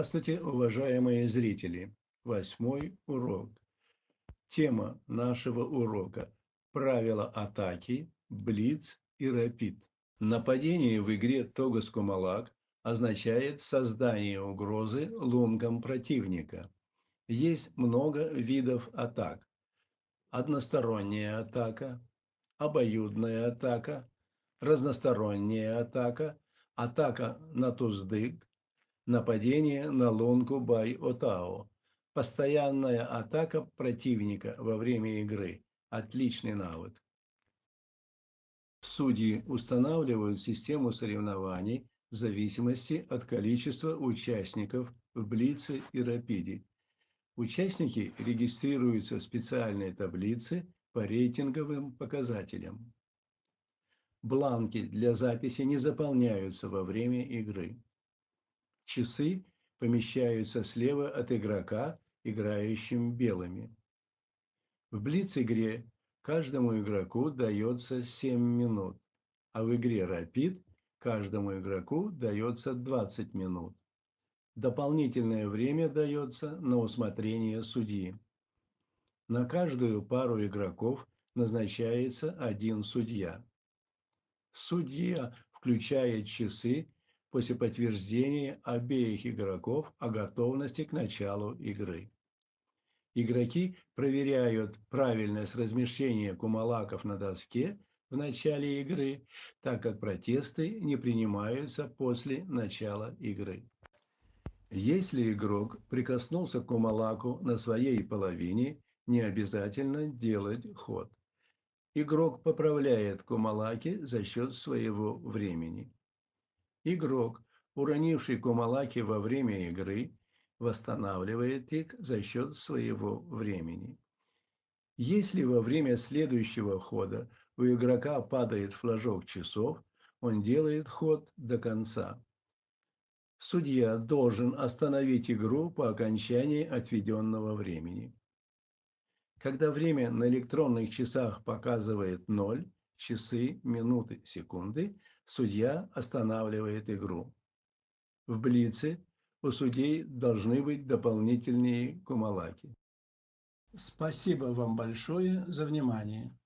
Здравствуйте, уважаемые зрители! 8-й урок. Тема нашего урока – правила атаки, блиц и рапид. Нападение в игре Тогос Кумалак означает создание угрозы лункам противника. Есть много видов атак. Односторонняя атака, обоюдная атака, разносторонняя атака, атака на туздык, нападение на лунку Бай-Отао. Постоянная атака противника во время игры. Отличный навык. Судьи устанавливают систему соревнований в зависимости от количества участников в блице и рапиде. Участники регистрируются в специальной таблице по рейтинговым показателям. Бланки для записи не заполняются во время игры. Часы помещаются слева от игрока, играющим белыми. В блиц-игре каждому игроку дается 7 минут, а в игре рапид каждому игроку дается 20 минут. Дополнительное время дается на усмотрение судьи. На каждую пару игроков назначается один судья. Судья включает часы после подтверждения обеих игроков о готовности к началу игры. Игроки проверяют правильность размещения кумалаков на доске в начале игры, так как протесты не принимаются после начала игры. Если игрок прикоснулся к кумалаку на своей половине, не обязательно делать ход. Игрок поправляет кумалаки за счет своего времени. Игрок, уронивший кумалаки во время игры, восстанавливает их за счет своего времени. Если во время следующего хода у игрока падает флажок часов, он делает ход до конца. Судья должен остановить игру по окончании отведенного времени. Когда время на электронных часах показывает 0, часы, минуты, секунды, судья останавливает игру. В блице у судей должны быть дополнительные кумалаки. Спасибо вам большое за внимание.